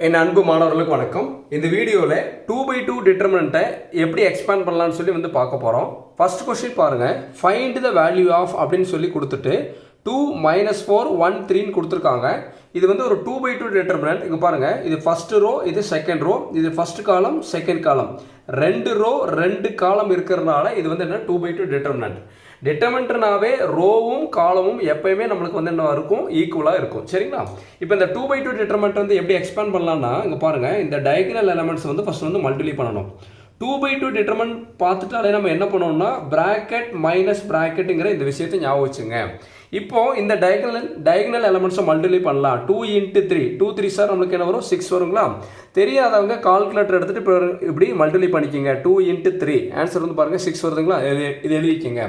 என் அன்பு மாணவர்களுக்கு வணக்கம். இந்த வீடியோவில் 2/2 டிட்டர்மினண்ட்டை எப்படி எக்ஸ்பேண்ட் பண்ணலான்னு சொல்லி பார்க்க போகிறோம். ஃபர்ஸ்ட் கொஸ்டின் பாருங்கள். ஃபைண்ட் த வேல்யூ ஆஃப் அப்படின்னு சொல்லி கொடுத்துட்டு 2 - 4 1 3ன்னு கொடுத்துருக்காங்க. இது ஒரு 2/2 டிட்டர்மினண்ட். இங்கே பாருங்கள், இது ஃபர்ஸ்ட் ரோ, இது செகண்ட் ரோ, இது first column, second column, 2 row 2 காலம் இருக்கிறதுனால இது என்ன 2/2 டிட்டர்மினண்ட். டிட்டர்மினண்ட்னாவே ரோவும் காலமும் எப்பயுமே நம்மளுக்கு என்ன இருக்கும், ஈக்குவலாக இருக்கும். சரிங்களா? இப்போ இந்த 2/2 டிட்டர்மினண்ட் எப்படி எக்ஸ்பேண்ட் பண்ணலாம்னா, இங்கே பாருங்கள், இந்த டயகனல் எலமெண்ட்ஸ் ஃபர்ஸ்ட் மல்டிப்ளை பண்ணணும். 2/2 டிட்டர்மினண்ட் பார்த்துட்டாலே நம்ம என்ன பண்ணோம்னா பிராக்கெட் மைனஸ் பிராக்கெட்டுங்கிற இந்த விஷயத்தை ஞாபகம் வச்சுங்க. இப்போ இந்த டயகனல் எலமெண்ட்ஸை மல்டிப்ளை பண்ணலாம். 2 × 3 2 3 சார் நம்மளுக்கு என்ன வரும், 6 வருங்களா? தெரியாதவங்க கால்குலேட்டர் எடுத்துகிட்டு இப்போ இப்படி மல்டிப்ளை பண்ணிக்கோங்க. 2 × 3 ஆன்சர் பாருங்கள் 6 வருதுங்களா? இது எழுதிக்கோங்க.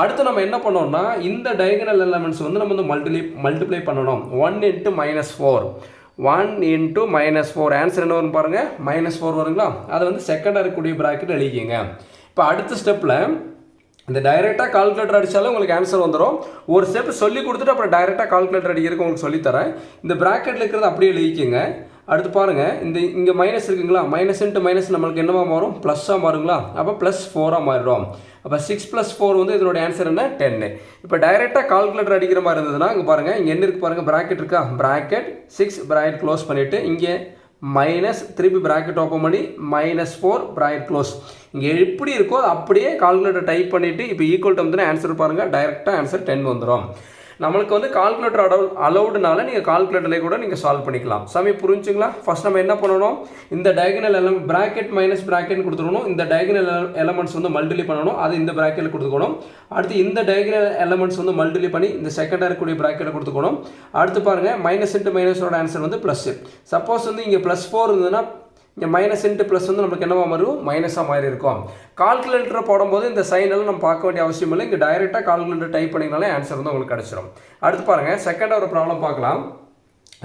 அடுத்து நம்ம என்ன பண்ணோம்னா இந்த டயகனல் எலமெண்ட்ஸ் நம்ம மல்டிப்ளை பண்ணணும். 1 × -4 1 × -4 ஆன்சர் என்ன வரும் பாருங்கள், -4 வருங்களா? அதை செகண்டாக இருக்கக்கூடிய ப்ராக்கெட் எழுதிக்கங்க. இப்போ அடுத்த ஸ்டெப்பில் இந்த டைரெக்டாக கால்குலேட்டர் அடித்தாலும் உங்களுக்கு ஆன்சர் வந்துடும். ஒரு ஸ்டெப் சொல்லி கொடுத்துட்டு அப்புறம் டைரெக்டாக கால்குலேட்டர் அடிக்கிறதுக்கு உங்களுக்கு சொல்லித்தரேன். இந்த ப்ராக்கெட்டில் இருக்கிறது அப்படியே எழுதிக்கங்க. அடுத்து பாருங்கள், இங்கே மைனஸ் இருக்குங்களா? மைனஸ் இன்ட்டு மைனஸ் நம்மளுக்கு என்னவா மாறும், ப்ளஸ்ஸாக மாறுங்களா? அப்போ +4ஆக மாறிடும். அப்போ 6 + 4 இதனோட ஆன்சர் என்ன, 10. இப்போ டைரெக்டாக கால்குலேட்டர் அடிக்கிற மாதிரி இருந்ததுன்னா இங்கே பாருங்கள், இங்கே என்ன இருக்குது பாருங்கள், ப்ராக்கெட் இருக்கா? ப்ராக்கெட் 6 ப்ராக்கெட் க்ளோஸ் பண்ணிவிட்டு இங்கே மைனஸ் திருப்பி ப்ராக்கெட் ஓப்பன் பண்ணி -4 ப்ராக்கெட் க்ளோஸ். இங்கே எப்படி இருக்கோ அப்படியே கால்குலேட்டர் டைப் பண்ணிவிட்டு இப்போ ஈக்குவல் டு ஆன்சர் பாருங்கள், டைரெக்டாக ஆன்சர் 10 வந்துடும். நம்மளுக்கு கால்குலேட்டர் அலௌடுனால நீங்கள் கால்குலேட்டர்லேயே கூட நீங்கள் சால்வ் பண்ணிக்கலாம். சாமி புரிஞ்சுங்களா? ஃபர்ஸ்ட் நம்ம என்ன பண்ணணும், இந்த diagonal element bracket minus bracket கொடுத்துக்கணும். இந்த டயகனல் எலமெண்ட்ஸ் மல்டிப்ளை பண்ணணும், அது இந்த ப்ராக்கெட்டில் கொடுத்துக்கணும். அடுத்து இந்த டயகனல் எலமெண்ட்ஸ் மல்டிப்ளை பண்ணி இந்த செகண்டாக இருக்கக்கூடிய ப்ராக்கெட்டை கொடுத்துக்கணும். அடுத்து பாருங்கள், மைனஸ் இன்ட்டு மைனஸோட ஆன்சர் ப்ளஸ். சப்போஸ் இங்கே +4 இருந்ததுன்னா இங்கே மைனஸ் இன்ட்டு ப்ளஸ் நம்மளுக்கு என்னவா மாறும், மைனஸாக மாறி இருக்கும். கால்குலேட்டரை போடும்போது இந்த சைனெல்லாம் நம்ம பார்க்க வேண்டிய அவசியம் இல்லை. இங்கே டைரெக்டாக கால்குலேட்டர் டைப் பண்ணிங்கனாலே ஆன்சர் உங்களுக்கு கிடச்சிடும். அடுத்து பாருங்கள், செகண்டாக ஒரு ப்ராப்ளம் பார்க்கலாம்.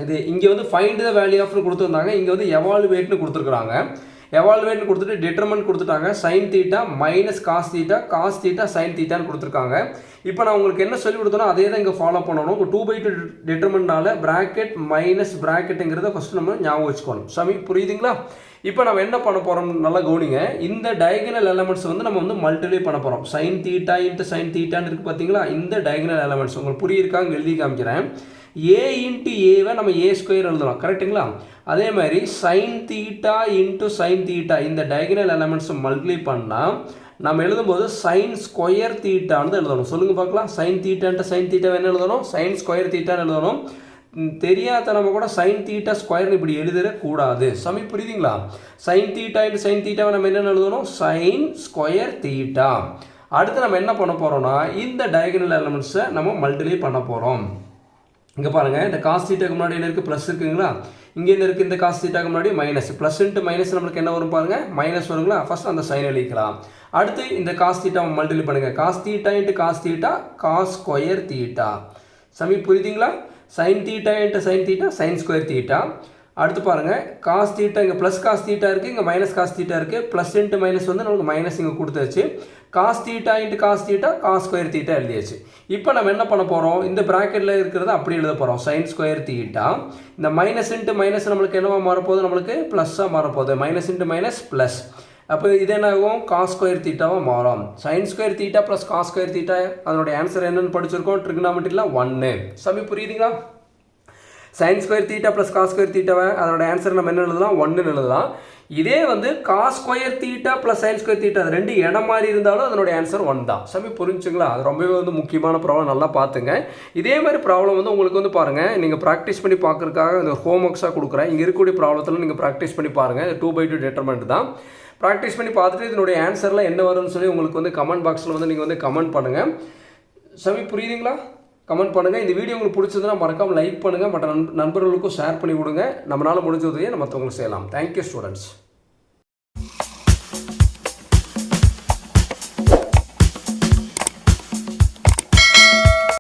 இது இங்கே ஃபைண்ட் த வேல்யூ ஆஃப்னு கொடுத்துருந்தாங்க, இங்கே எவாலுவேட்னு கொடுத்துருக்குறாங்க. எவாலுவேட்னு கொடுத்துட்டு டிட்டர்மெண்ட் கொடுத்துட்டாங்க. sin θ - cos θ cos θ sin θன்னு கொடுத்துருக்காங்க. இப்போ நான் உங்களுக்கு என்ன சொல்லி கொடுத்தனோ அதே தான் இங்கே ஃபாலோ பண்ணணும். 2/2 டிட்டர்மெண்ட்னால ப்ராக்கெட் மைனஸ் ப்ராக்கெட்டுங்கிறத ஃபஸ்ட்டு நம்ம ஞாபகம் வச்சுக்கணும். சாமி புரியுதுங்களா? இப்போ நம்ம என்ன பண்ண போகிறோம், நல்லா கவனிங்க. இந்த டயகனல் எலமெண்ட்ஸ் நம்ம மல்டிப்ளை பண்ண போகிறோம். sin θ × sin θன்னு இருக்குது பார்த்தீங்களா? இந்த டயகனல் எலமெண்ட்ஸ் உங்களுக்கு புரியிருக்காங்க, எழுதி காமிக்கிறேன். a × a நம்ம a² எழுதலாம், கரெக்டுங்களா? அதே மாதிரி sin θ × sin θ இந்த டயகனல் எலமெண்ட்ஸை மல்டிப்ளை பண்ணால் நம்ம எழுதும்போது sin² θன்னு எழுதணும். சொல்லுங்கள் பார்க்கலாம். sin θ sin θ என்ன எழுதணும், sin² θன்னு எழுதணும். தெரியாத நம்ம கூட sin θ² இப்படி எழுதிடக்கூடாது. சமி புரியுதுங்களா? sin θ × sin θ நம்ம என்ன எழுதணும், sin² θ. அடுத்து நம்ம என்ன பண்ண போகிறோம்னா இந்த டயகனல் எலமெண்ட்ஸை நம்ம மல்டிப்ளை பண்ண போகிறோம். இங்கே பாருங்கள், இந்த cos θக்கு முன்னாடி என்ன இருக்குது, ப்ளஸ் இருக்குங்களா? இங்கே என்ன இருக்குது, இந்த cos θக்கு முன்னாடி மைனஸ். ப்ளஸ் இன்ட்டு மைனஸ் நம்மளுக்கு என்ன வரும் பாருங்கள், மைனஸ் வருங்களா? ஃபஸ்ட் அந்த சைன் எழுதிக்கலாம். அடுத்து இந்த cos θ மல்டிப்ளை பண்ணுங்கள். cos θ × cos θ cos² θ. சமி புரியுதுங்களா? sin θ × sin θ sin² θ. அடுத்து பாருங்கள், cos θ இங்கே ப்ளஸ் cos θ இருக்குது, இங்கே மைனஸ் cos θ இருக்குது. ப்ளஸ் இன்ட்டு மைனஸ் நமக்கு மைனஸ் இங்கே கொடுத்தாச்சு. cos θ × cos θ cos² θ எழுதியாச்சு. இப்போ நம்ம என்ன பண்ண போகிறோம், இந்த ப்ராக்கெட்டில் இருக்கிறத அப்படி எழுத போகிறோம், sin² θ. இந்த மைனஸ் இன்ட்டு மைனஸ் நம்மளுக்கு என்னவா மாறப்போகுது, நம்மளுக்கு ப்ளஸ்ஸாக மாறப்போகுது. Minus into minus plus. அப்போ இது என்ன ஆகும், cos² θவாக மாறும். sin² θ ப்ளஸ் cos² θ அதனுடைய ஆன்சர் என்னென்னு படிச்சிருக்கோம், ட்ரிகனாமெட்ரியில் 1. சமி புரியுதுங்களா? sin² θ ப்ளஸ் cos² θவை அதோட ஆன்சர் நம்ம என்ன எழுதலாம், 1ன்னு எழுதலாம். இதே cos² θ ப்ளஸ் sin² θ அது ரெண்டு இடம் மாதிரி இருந்தாலும் அதனுடைய ஆன்சர் 1 தான். சமி புரிஞ்சுங்களா? அது ரொம்பவே முக்கியமான ப்ராப்ளம், நல்லா பார்த்துங்க. இதே மாதிரி ப்ராப்ளம் உங்களுக்கு பாருங்கள், நீங்கள் ப்ராக்டிஸ் பண்ணி பார்க்குறதுக்காக இந்த ஹோம் ஒர்க்ஸாக கொடுக்குறேன். இங்கே இருக்கக்கூடிய ப்ராப்ளத்தில் நீங்கள் ப்ராக்டிஸ் பண்ணி பாருங்கள். 2/2 டிட்டர்மெண்ட் தான். ப்ராக்டிஸ் பண்ணி பார்த்துட்டு இதனுடைய ஆன்சர்லாம் என்ன வரும்னு சொல்லி உங்களுக்கு கமெண்ட் பாக்ஸில் நீங்கள் கமெண்ட் பண்ணுங்கள். சமி புரியுதுங்களா? கமெண்ட் பண்ணுங்கள். இந்த வீடியோ உங்களுக்கு பிடிச்சதுன்னா மறக்காமல் லைக் பண்ணுங்கள். மற்ற நண்பர்களுக்கும் ஷேர் பண்ணி விடுங்க. நம்மளால் முடிஞ்ச உதவியை நம்ம மற்றவங்களுக்கு செய்யலாம். Thank you students.